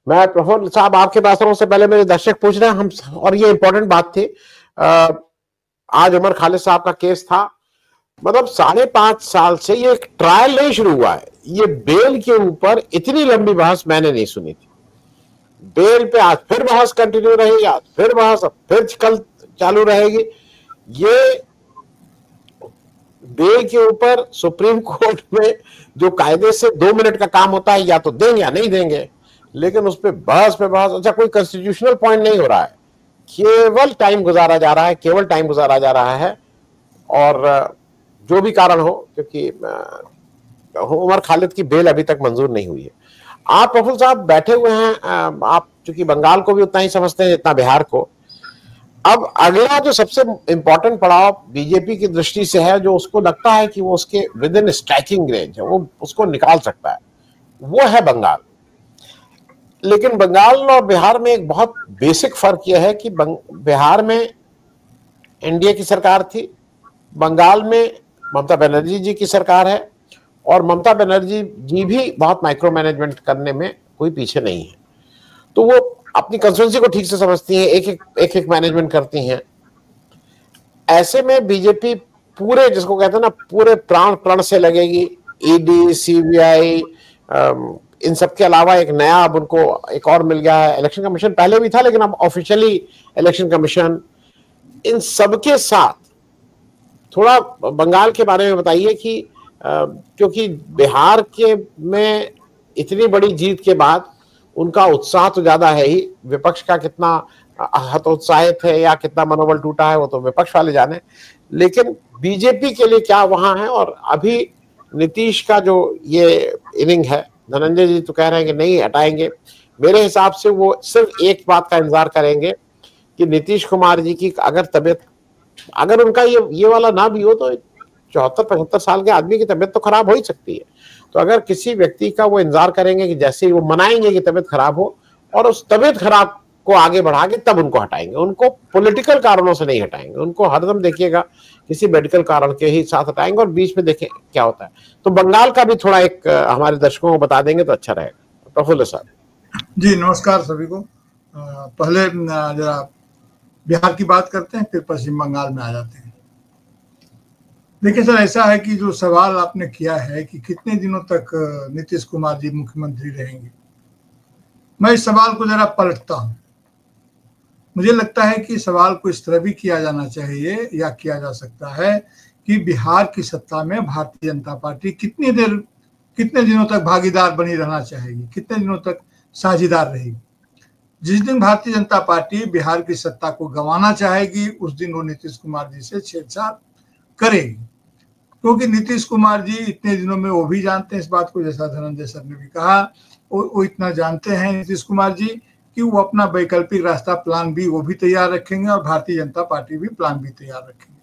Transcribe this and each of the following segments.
मैं प्रफुल्ल साहब आपके पास आऊं, से पहले मेरे दर्शक पूछ रहे हैं हम, और ये इंपॉर्टेंट बात थी, आज उमर खालिद साहब का केस था, मतलब 5.5 साल से ये एक ट्रायल नहीं शुरू हुआ है। ये बेल के ऊपर इतनी लंबी बहस मैंने नहीं सुनी थी। बेल पे आज फिर बहस कंटिन्यू रहेगी, आज फिर बहस, फिर कल चालू रहेगी। ये बेल के ऊपर सुप्रीम कोर्ट में जो कायदे से 2 मिनट का काम होता है, या तो देंगे या नहीं देंगे, लेकिन उस पर बहस पे बहस। अच्छा, कोई कॉन्स्टिट्यूशनल पॉइंट नहीं हो रहा है, केवल टाइम गुजारा जा रहा है, केवल टाइम गुजारा जा रहा है। और जो भी कारण हो, क्योंकि उमर खालिद की बेल अभी तक मंजूर नहीं हुई है। आप प्रफुल्ल साहब बैठे हुए हैं, आप चूंकि बंगाल को भी उतना ही समझते हैं जितना बिहार को। अब अगला जो सबसे इंपॉर्टेंट पड़ाव बीजेपी की दृष्टि से है, जो उसको लगता है कि वो उसके विद इन स्ट्राइकिंग रेंज है, वो उसको निकाल सकता है, वो है बंगाल। लेकिन बंगाल और बिहार में एक बहुत बेसिक फर्क यह है कि बिहार में एनडीए की सरकार थी, बंगाल में ममता बनर्जी जी की सरकार है, और ममता बनर्जी जी भी बहुत माइक्रो मैनेजमेंट करने में कोई पीछे नहीं है। तो वो अपनी कंस्टिट्यूएंसी को ठीक से समझती हैं, एक एक मैनेजमेंट करती हैं। ऐसे में बीजेपी पूरे, जिसको कहते हैं ना, पूरे प्राण प्रण से लगेगी। ईडी, सीबीआई, इन सब के अलावा एक नया अब उनको एक और मिल गया है, इलेक्शन कमीशन पहले भी था लेकिन अब ऑफिशियली इलेक्शन कमीशन। इन सबके साथ थोड़ा बंगाल के बारे में बताइए कि क्योंकि बिहार के में इतनी बड़ी जीत के बाद उनका उत्साह तो ज्यादा है ही, विपक्ष का कितना हतोत्साहित है या कितना मनोबल टूटा है वो तो विपक्ष वाले जाने, लेकिन बीजेपी के लिए क्या वहां है। और अभी नीतीश का जो ये इनिंग है, धनंजय जी तो कह रहे हैं कि नहीं हटाएंगे, मेरे हिसाब से वो सिर्फ एक बात का इंतजार करेंगे कि नीतीश कुमार जी की अगर तबीयत, अगर उनका ये वाला ना भी हो तो 74-75 साल के आदमी की तबीयत तो खराब हो ही सकती है। तो अगर किसी व्यक्ति का वो इंतजार करेंगे कि जैसे ही वो मनाएंगे कि तबीयत खराब हो, और उस तबीयत खराब को आगे बढ़ा के तब उनको हटाएंगे। उनको पॉलिटिकल कारणों से नहीं हटाएंगे, उनको हरदम देखिएगा किसी मेडिकल कारण के ही साथ हटाएंगे, और बीच में देखें क्या होता है। तो बंगाल का भी थोड़ा एक हमारे दर्शकों को बता देंगे तो अच्छा रहेगा। प्रफुल्ल साहब जी, नमस्कार सभी को। पहले जरा बिहार की बात करते हैं, फिर पश्चिम बंगाल में आ जाते हैं। देखिए सर, ऐसा है कि जो सवाल आपने किया है कि कितने दिनों तक नीतीश कुमार जी मुख्यमंत्री रहेंगे, मैं इस सवाल को जरा पलटता हूं। मुझे लगता है कि सवाल को इस तरह भी किया जाना चाहिए या किया जा सकता है कि बिहार की सत्ता में भारतीय जनता पार्टी कितने दिनों तक भागीदार बनी रहना चाहेगी, कितने दिनों तक साझेदार रहेगी। जिस दिन भारतीय जनता पार्टी बिहार की सत्ता को गंवाना चाहेगी, उस दिन वो नीतीश कुमार जी से छेड़छाड़ करेगी, क्योंकि नीतीश कुमार जी इतने दिनों में वो भी जानते हैं इस बात को, जैसा धनंजय सर ने भी कहा, वो इतना जानते हैं नीतीश कुमार जी कि वो अपना वैकल्पिक रास्ता प्लान बी वो भी तैयार रखेंगे, और भारतीय जनता पार्टी भी प्लान बी तैयार रखेंगे।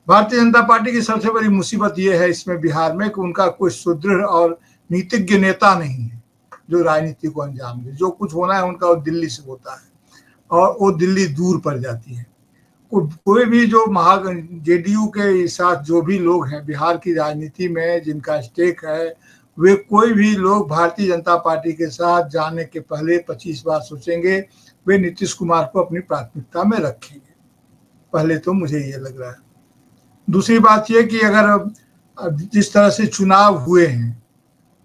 भारतीय जनता पार्टी की सबसे बड़ी मुसीबत ये है इसमें बिहार में कि उनका कोई सुदृढ़ और नीतिज्ञ नेता नहीं है जो राजनीति को अंजाम दे। जो कुछ होना है उनका वो दिल्ली से होता है, और वो दिल्ली दूर पड़ जाती है। कोई भी जो जेडीयू के साथ जो भी लोग हैं बिहार की राजनीति में जिनका स्टेक है, वे कोई भी लोग भारतीय जनता पार्टी के साथ जाने के पहले 25 बार सोचेंगे, वे नीतीश कुमार को अपनी प्राथमिकता में रखेंगे। पहले तो मुझे ये लग रहा है। दूसरी बात ये कि अगर जिस तरह से चुनाव हुए हैं,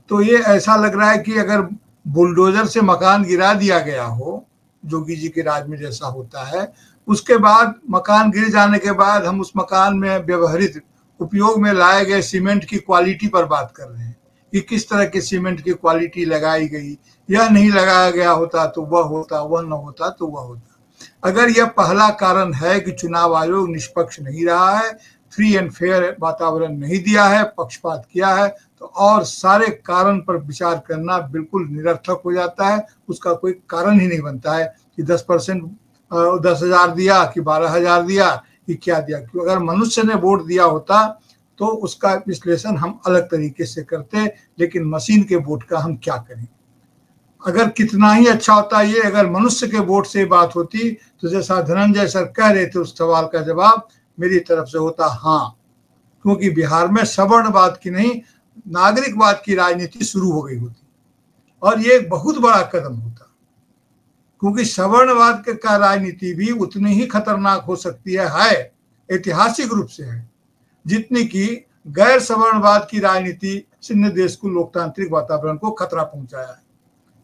तो ये ऐसा लग रहा है कि अगर बुलडोजर से मकान गिरा दिया गया हो, जोगी जी के राज में जैसा होता है, उसके बाद मकान गिर जाने के बाद हम उस मकान में व्यवहारिक उपयोग में लाए गए सीमेंट की क्वालिटी पर बात कर रहे हैं कि किस तरह की सीमेंट की क्वालिटी लगाई गई, यह नहीं लगाया गया होता तो वह होता, वह न होता तो वह होता। अगर यह पहला कारण है कि चुनाव आयोग निष्पक्ष नहीं रहा है, फ्री एंड फेयर वातावरण नहीं दिया है, पक्षपात किया है, तो और सारे कारण पर विचार करना बिल्कुल निरर्थक हो जाता है। उसका कोई कारण ही नहीं बनता है कि 10% 10,000 दिया कि 12,000 दिया कि क्या दिया। क्योंकि अगर मनुष्य ने वोट दिया होता तो उसका विश्लेषण हम अलग तरीके से करते, लेकिन मशीन के वोट का हम क्या करें। अगर कितना ही अच्छा होता ये, अगर मनुष्य के वोट से बात होती, तो जैसा धनंजय सर कह रहे थे, उस सवाल का जवाब मेरी तरफ से होता हाँ, क्योंकि बिहार में सवर्णवाद की नहीं नागरिकवाद की राजनीति शुरू हो गई होती और ये एक बहुत बड़ा कदम होता, क्योंकि सवर्णवाद का राजनीति भी उतनी ही खतरनाक हो सकती है ऐतिहासिक रूप से है, जितनी कि गैर सवर्णवाद की राजनीति ने देश को लोकतांत्रिक वातावरण को खतरा पहुंचाया है।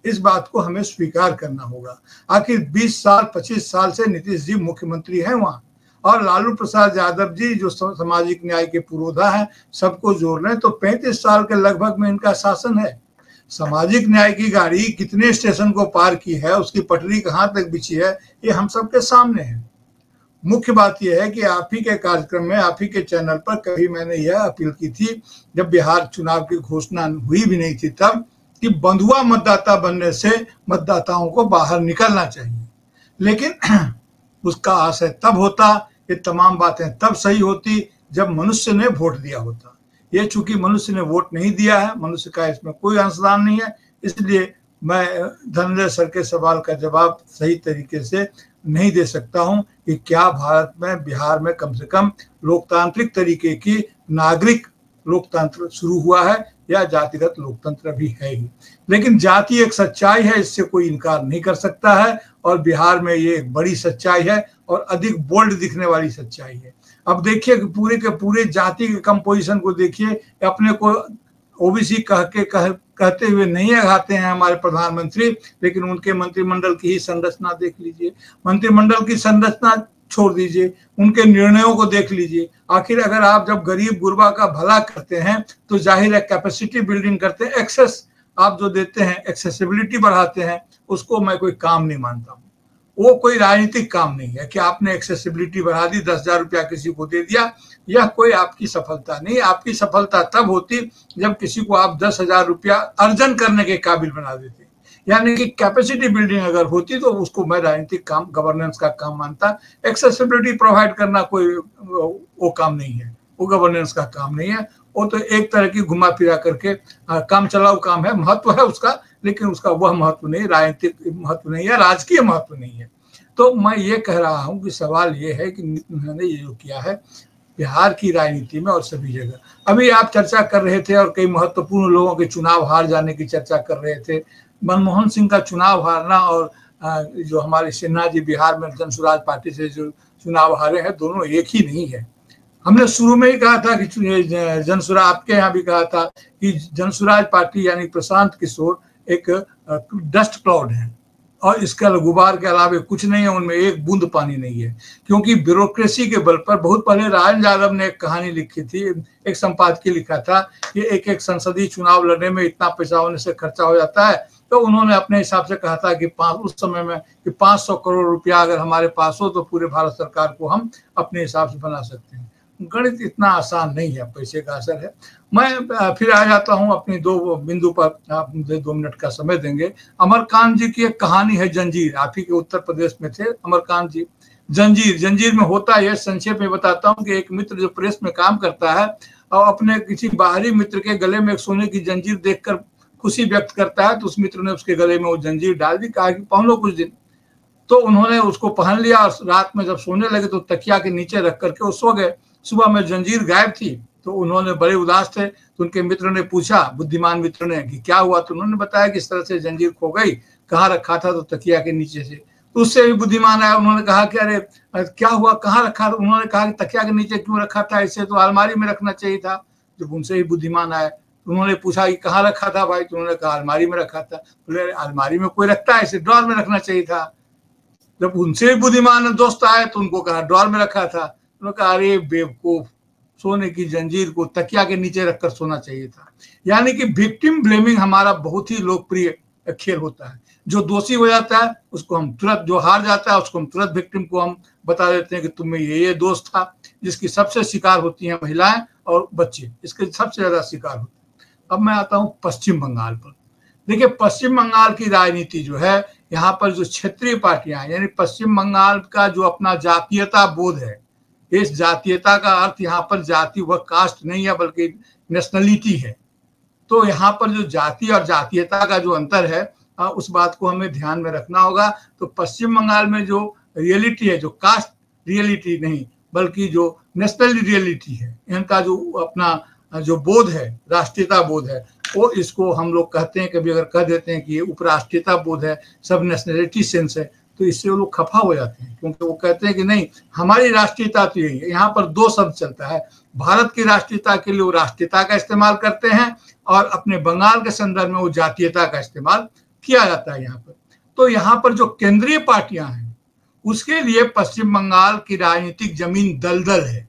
इस बात को हमें स्वीकार करना होगा। आखिर 20 साल 25 साल से नीतीश जी मुख्यमंत्री हैं वहां, और लालू प्रसाद यादव जी जो सामाजिक न्याय के पुरोधा हैं, सबको जोड़ लें तो 35 साल के लगभग में इनका शासन है। सामाजिक न्याय की गाड़ी कितने स्टेशन को पार की है, उसकी पटरी कहाँ तक बिछी है, ये हम सबके सामने है। मुख्य बात यह है कि आप ही के कार्यक्रम में, आप ही के चैनल पर कभी मैंने यह अपील की थी, जब बिहार चुनाव की घोषणा हुई भी नहीं थी तब, कि बंधुआ मतदाता बनने से मतदाताओं को बाहर निकलना चाहिए। लेकिन उसका आशय तब होता, ये तमाम बातें तब सही होती जब मनुष्य ने वोट दिया होता। ये चूंकि मनुष्य ने वोट नहीं दिया है, मनुष्य का इसमें कोई अंशदान नहीं है, इसलिए मैं धनंजय सर के सवाल का जवाब सही तरीके से नहीं दे सकता हूं कि क्या भारत में, बिहार में कम से कम लोकतांत्रिक तरीके की नागरिक लोकतंत्र शुरू हुआ है या जातिगत लोकतंत्र भी है ही। लेकिन जाति एक सच्चाई है, इससे कोई इनकार नहीं कर सकता है, और बिहार में ये एक बड़ी सच्चाई है और अधिक बोल्ड दिखने वाली सच्चाई है। अब देखिए कि पूरे के पूरे जाति के कंपोजिशन को देखिए, अपने को ओबीसी कहते हुए नहीं आते हैं हमारे प्रधानमंत्री, लेकिन उनके मंत्रिमंडल की ही संरचना देख लीजिए, मंत्रिमंडल की संरचना छोड़ दीजिए, उनके निर्णयों को देख लीजिए। आखिर अगर आप जब गरीब गुरबा का भला करते हैं तो जाहिर है कैपेसिटी बिल्डिंग करते हैं, एक्सेस आप जो देते हैं, एक्सेसिबिलिटी बढ़ाते हैं, उसको मैं कोई काम नहीं मानता हूँ। वो कोई राजनीतिक काम नहीं है कि आपने एक्सेसिबिलिटी बढ़ा दी, 10,000 रुपया किसी को दे दिया, यह कोई आपकी सफलता नहीं। आपकी सफलता तब होती जब किसी को आप 10,000 रुपया अर्जन करने के काबिल बना देते, यानी कि कैपेसिटी बिल्डिंग अगर होती तो उसको मैं राजनीतिक काम, गवर्नेंस का काम मानता। एक्सेसिबिलिटी प्रोवाइड करना कोई वो काम नहीं है, वो गवर्नेंस का काम नहीं है, वो तो एक तरह की घुमा फिरा करके काम चलाऊ काम है। महत्व है उसका, लेकिन उसका वह महत्व नहीं, राजनीतिक महत्व नहीं है, राजकीय महत्व नहीं है। तो मैं ये कह रहा हूँ कि सवाल ये है कि उन्होंने ये जो किया है बिहार की राजनीति में और सभी जगह, अभी आप चर्चा कर रहे थे और कई महत्वपूर्ण लोगों के चुनाव हार जाने की चर्चा कर रहे थे। मनमोहन सिंह का चुनाव हारना और जो हमारे सिन्हा जी बिहार में जनसुराज पार्टी से जो चुनाव हारे हैं, दोनों एक ही नहीं है। हमने शुरू में ही कहा था कि जनसुराज, आपके यहाँ भी कहा था कि जनसुराज पार्टी यानी प्रशांत किशोर एक डस्ट क्लाउड है और इसका गुबार के अलावा कुछ नहीं है, उनमें एक बूंद पानी नहीं है। क्योंकि ब्यूरोक्रेसी के बल पर, बहुत पहले राजन यादव ने एक कहानी लिखी थी, एक संपादकीय लिखा था कि एक संसदीय चुनाव लड़ने में इतना पैसा होने से खर्चा हो जाता है, तो उन्होंने अपने हिसाब से कहा था कि उस समय में कि 500 करोड़ रुपया अगर हमारे पास हो तो पूरे भारत सरकार को हम अपने हिसाब से बना सकते हैं। गणित इतना आसान नहीं है, पैसे का असर है। मैं फिर आ जाता हूं अपनी दो बिंदु पर, आप मुझे 2 मिनट का समय देंगे। अमरकांत जी की एक कहानी है जंजीर, आप ही के उत्तर प्रदेश में थे अमरकांत जी। जंजीर में होता है, संक्षेप में बताता हूँ कि एक मित्र जो प्रेस में काम करता है और अपने किसी बाहरी मित्र के गले में एक सोने की जंजीर देखकर खुशी व्यक्त करता है, तो उस मित्र ने उसके गले में वो जंजीर डाल दी, कहा कि पहन लो कुछ दिन। तो उन्होंने उसको पहन लिया और रात में जब सोने लगे तो तकिया के नीचे रख करके वो सो गए। सुबह में जंजीर गायब थी, तो उन्होंने बड़े उदास थे, तो उनके मित्र ने पूछा, बुद्धिमान मित्र ने, कि क्या हुआ। तो उन्होंने बताया कि इस तरह से जंजीर खो गई, कहाँ रखा था, तो तकिया के नीचे से। तो उससे भी बुद्धिमान आया, उन्होंने कहा कि अरे क्या हुआ, कहाँ रखा था। उन्होंने कहा कि तकिया के नीचे क्यों रखा था, ऐसे तो अलमारी में रखना चाहिए था। जब उनसे ही बुद्धिमान आया, उन्होंने पूछा कि कहाँ रखा था भाई, तो उन्होंने कहा अलमारी में रखा था। बोले अलमारी में कोई रखता है, ऐसे ड्रॉर में रखना चाहिए था। जब उनसे भी बुद्धिमान दोस्त आए तो उनको कहा ड्रॉर में रखा था। उन्होंने कहा अरे बेवकूफ, सोने की जंजीर को तकिया के नीचे रखकर सोना चाहिए था। यानी कि विक्टिम ब्लेमिंग हमारा बहुत ही लोकप्रिय खेल होता है। जो दोषी हो जाता है उसको हम तुरंत, जो हार जाता है उसको हम तुरंत विक्टिम को हम बता देते हैं कि तुम्हें ये दोष था, जिसकी सबसे शिकार होती हैं महिलाएं और बच्चे, इसके सबसे ज्यादा शिकार होते हैं। अब मैं आता हूँ पश्चिम बंगाल पर। देखिए पश्चिम बंगाल की राजनीति जो है, यहाँ पर जो क्षेत्रीय पार्टियां, यानी पश्चिम बंगाल का जो अपना जातीयता बोध है, इस जातीयता का अर्थ यहाँ पर जाति व कास्ट नहीं है बल्कि नेशनलिटी है। तो यहाँ पर जो जाति और जातीयता का जो अंतर है, उस बात को हमें ध्यान में रखना होगा। तो पश्चिम बंगाल में जो रियलिटी है, जो कास्ट रियलिटी नहीं बल्कि जो नेशनल रियलिटी है, इनका जो अपना जो बोध है, राष्ट्रीयता बोध है, वो इसको हम लोग कहते हैं, कभी अगर कह देते हैं कि ये उपराष्ट्रीयता बोध है, सब नेशनलिटी सेंस है, तो इससे वो लोग खफा हो जाते हैं, क्योंकि वो कहते हैं कि नहीं, हमारी राष्ट्रीयता तो यही है। यहाँ पर दो शब्द चलता है, भारत की राष्ट्रीयता के लिए वो राष्ट्रीयता का इस्तेमाल करते हैं और अपने बंगाल के संदर्भ में वो जातीयता का इस्तेमाल किया जाता है यहाँ पर। तो यहाँ पर जो केंद्रीय पार्टियां हैं उसके लिए पश्चिम बंगाल की राजनीतिक जमीन दलदल है,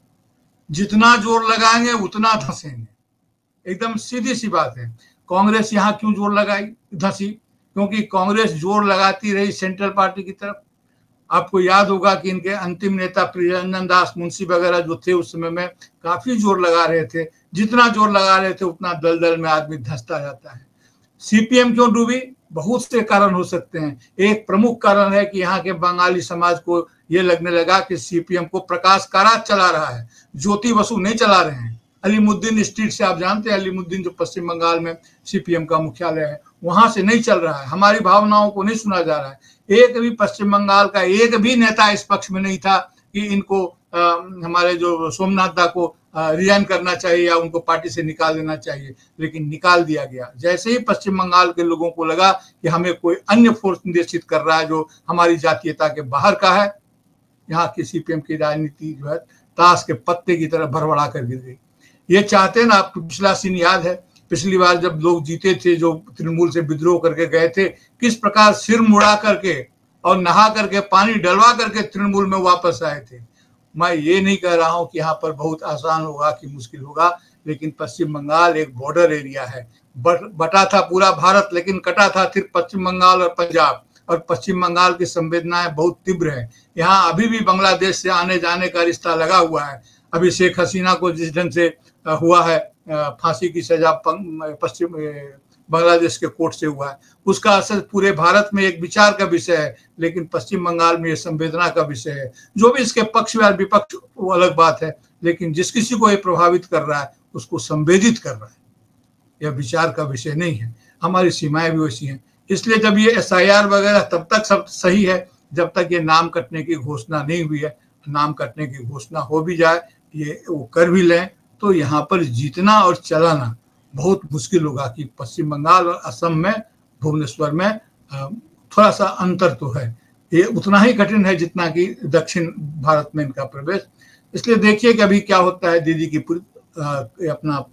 जितना जोर लगाएंगे उतना धंसेंगे, एकदम सीधी सी बात है। कांग्रेस यहाँ क्यों जोर लगाई, धंसी, क्योंकि कांग्रेस जोर लगाती रही सेंट्रल पार्टी की तरफ। आपको याद होगा कि इनके अंतिम नेता प्रियरंजन दास मुंशी वगैरह जो थे उस समय में काफी जोर लगा रहे थे, जितना जोर लगा रहे थे उतना दलदल में आदमी धंसता जाता है। सीपीएम क्यों डूबी, बहुत से कारण हो सकते हैं। एक प्रमुख कारण है कि यहाँ के बंगाली समाज को ये लगने लगा कि सीपीएम को प्रकाश कारात चला रहा है, ज्योति बसु नहीं चला रहे हैं। अलीमुद्दीन स्ट्रीट से आप जानते हैं, अलीमुद्दीन जो पश्चिम बंगाल में सीपीएम का मुख्यालय है, वहां से नहीं चल रहा है, हमारी भावनाओं को नहीं सुना जा रहा है। एक भी पश्चिम बंगाल का एक भी नेता इस पक्ष में नहीं था कि इनको हमारे जो सोमनाथ दा को रिजाइन करना चाहिए या उनको पार्टी से निकाल देना चाहिए, लेकिन निकाल दिया गया। जैसे ही पश्चिम बंगाल के लोगों को लगा कि हमें कोई अन्य फोर्स निर्देशित कर रहा है जो हमारी जातीयता के बाहर का है, यहाँ की सीपीएम की राजनीति जो है ताश के पत्ते की तरह भरभरा कर गिर गई। ये चाहते हैं ना, आपको पिछला सीन याद है, पिछली बार जब लोग जीते थे, जो तृणमूल से विद्रोह करके गए थे, किस प्रकार सिर मुड़ा करके और नहा करके पानी डलवा करके तृणमूल में वापस आए थे। मैं ये नहीं कह रहा हूं कि यहाँ पर बहुत आसान होगा कि मुश्किल होगा, लेकिन पश्चिम बंगाल एक बॉर्डर एरिया है, बटा था पूरा भारत, लेकिन कटा था फिर पश्चिम बंगाल और पंजाब, और पश्चिम बंगाल की संवेदनाएं बहुत तीव्र है। यहाँ अभी भी बांग्लादेश से आने जाने का रिश्ता लगा हुआ है। अभी शेख हसीना को जिस ढंग से हुआ है फांसी की सजा पश्चिम बांग्लादेश के कोर्ट से हुआ है, उसका असर पूरे भारत में एक विचार का विषय है, लेकिन पश्चिम बंगाल में ये संवेदना का विषय है। जो भी इसके पक्ष या विपक्ष वो अलग बात है, लेकिन जिस किसी को ये प्रभावित कर रहा है उसको संवेदित कर रहा है, यह विचार का विषय नहीं है। हमारी सीमाएं भी वैसी हैं, इसलिए जब ये SIR वगैरह तब तक सब सही है जब तक ये नाम कटने की घोषणा नहीं हुई है। नाम कटने की घोषणा हो भी जाए, ये वो कर भी लें, तो यहाँ पर जीतना और चलाना बहुत मुश्किल होगा। कि पश्चिम बंगाल और असम में, भुवनेश्वर में थोड़ा सा अंतर तो है, ये उतना ही कठिन है जितना कि दक्षिण भारत में इनका प्रवेश। इसलिए देखिए कि अभी क्या होता है। दीदी की पूरी अपना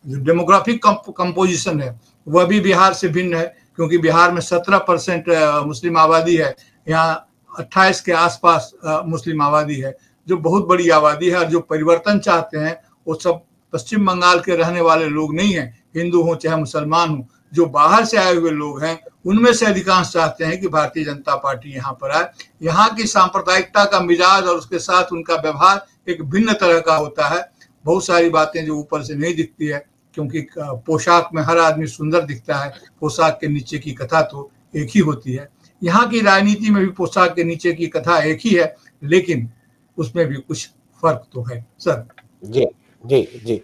जो डेमोग्राफिक कंपोजिशन है वह भी बिहार से भिन्न है, क्योंकि बिहार में 17% मुस्लिम आबादी है, यहाँ 28 के आसपास मुस्लिम आबादी है, जो बहुत बड़ी आबादी है। और जो परिवर्तन चाहते हैं वो सब पश्चिम बंगाल के रहने वाले लोग नहीं हैं, हिंदू हो चाहे मुसलमान हो, जो बाहर से आए हुए लोग हैं, उनमें से अधिकांश चाहते हैं कि भारतीय जनता पार्टी यहाँ पर आए। यहाँ की सांप्रदायिकता का मिजाज और उसके साथ उनका व्यवहार एक भिन्न तरह का होता है। बहुत सारी बातें जो ऊपर से नहीं दिखती है, क्योंकि पोशाक में हर आदमी सुंदर दिखता है, पोशाक के नीचे की कथा तो एक ही होती है। यहाँ की राजनीति में भी पोशाक के नीचे की कथा एक ही है, लेकिन उसमें भी कुछ फर्क तो है। सर जी जी जी